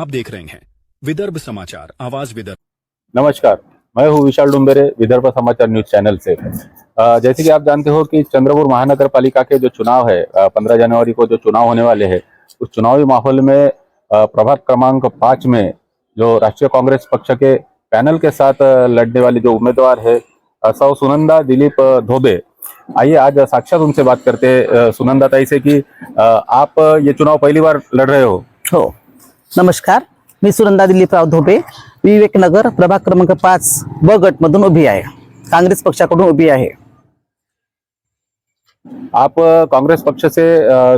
आप देख रहे हैं विदर्भ समाचार, आवाज विदर्भ। नमस्कार, मैं हूं विशाल डुम्बेरे, विदर्भ समाचार न्यूज चैनल से। जैसे कि आप जानते हो कि चंद्रपुर महानगर पालिका के जो चुनाव है 15 जनवरी को जो चुनाव होने वाले हैं, उस चुनावी माहौल में प्रभाग क्रमांक 5 में जो राष्ट्रीय कांग्रेस पक्ष के पैनल के साथ लड़ने वाले जो उम्मीदवार है सौ सुनंदा दिलीप धोबे, आइए आज साक्षात उनसे बात करते हैं। सुनंदा ताई से कि आप ये चुनाव पहली बार लड़ रहे हो। नमस्कार, मी सुनंदा दिलीपराव धोबे, विवेकनगर प्रभाग क्रमांक 5 ब गट मधून उभी आहे, काँग्रेस पक्षाकडून उभी आहे। आप कांग्रेस पक्ष से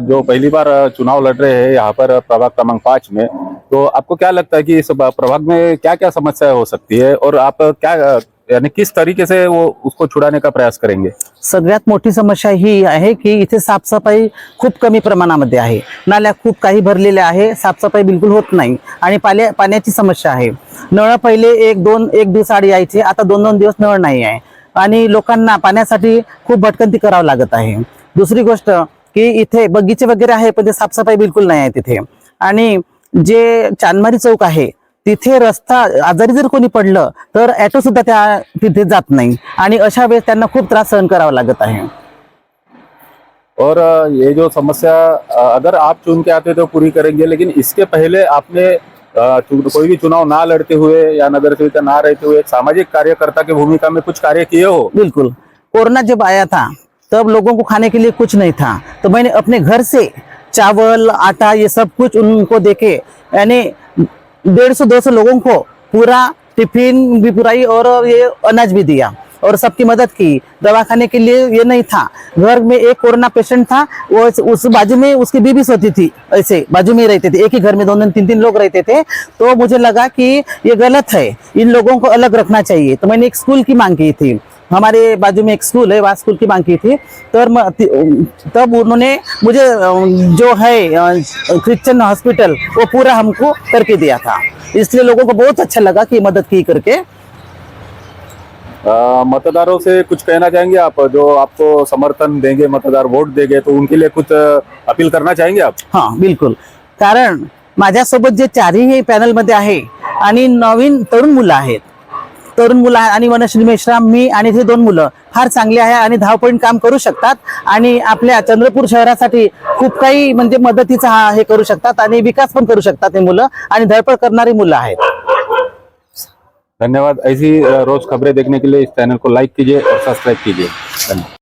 जो पहली बार चुनाव लड़ रहे हैं यहाँ पर प्रभाग क्रमांक 5 में, तो आपको क्या लगता है कि इस प्रभाग में क्या क्या समस्याएं हो सकती है और आप क्या यानी किस तरीके से वो उसको छुड़ाने का प्रयास करेंगे? सगळ्यात मोठी समस्या ही आहे की इथे साफसफाई खूप कमी प्रमाणामध्ये आहे, नाल्या खूप काही भरलेल्या आहे, साफसफाई बिलकुल होत नाही आणि पाण्याची समस्या आहे। नळ पहिले एक दिवस आड यायचे, आता 2-2 दिवस नळ नाही आहे आणि लोकांना पाण्यासाठी खूप भटकंती करावं लागत आहे। दुसरी गोष्ट की इथे बगीचे वगैरे आहे पण ते साफसफाई बिलकुल नाही आहे तिथे, आणि जे चांदमारी चौक आहे तिथे रस्ता आजारी जर कोणी पडलं तर ऑटो सुद्धा त्या तिथे जात नाही आणि अशा वेळेस त्यांना खूप त्रास सहन करावा लागत आहे। और ये जो समस्या अगर आप चुन के आते तो पूरी करेंगे, लेकिन इसके पहले आपने कोई भी चुनाव ना लड़ते हुए या नगर सेविका ना रहते हुए एक सामाजिक कार्यकर्ता की भूमिका में कुछ कार्य किए हो? बिल्कुल, कोरोना जब आया था तब लोगों को खाने के लिए कुछ नहीं था, तो मैंने अपने घर से चावल आटा ये सब कुछ उनको देके यानी 150-200 लोगों को पूरा टिफिन भी पुराई और ये अनाज भी दिया और सबकी मदद की। दवा खाने के लिए ये नहीं था, घर में एक कोरोना पेशेंट था, वो उस बाजू में उसकी बीबी सोती थी, ऐसे बाजू में रहते थे, एक ही घर में 2-2 3-3 लोग रहते थे। तो मुझे लगा कि ये गलत है, इन लोगों को अलग रखना चाहिए, तो मैंने एक स्कूल की मांग की थी। हमारे बाजू में एक स्कूल है, वहाँ स्कूल की मांग की थी। तब उन्होंने मुझे जो है क्रिश्चियन हॉस्पिटल वो पूरा हमको करके दिया था, इसलिए लोगों को बहुत अच्छा लगा कि मदद की करके। मतदारों से कुछ कहना चाहेंगे आप, जो आपको समर्थन देंगे, मतदार वोट देंगे, तो उनके लिए कुछ अपील करना चाहेंगे आप? हाँ बिलकुल, कारण माझ्यासोबत जे चारही पॅनल मध्ये आहे आणि नवीन तरुण मुलं आहेत, तरुण मुलं आणि वनश्री मेश्राम, मी आणि ते 2 मुलं फार चांगले आहे आणि धावपळीने काम करू शकतात आणि आपल्या चंद्रपूर शहरासाठी खूप काही म्हणजे मदतीचा हे करू शकतात आणि विकास पण करू शकतात हे मुलं, आणि धडपड करणारी मुलं आहेत। धन्यवाद। ऐसी रोज खबरें देखने के लिए इस चैनल को लाइक कीजिए और सब्सक्राइब कीजिए। धन्यवाद।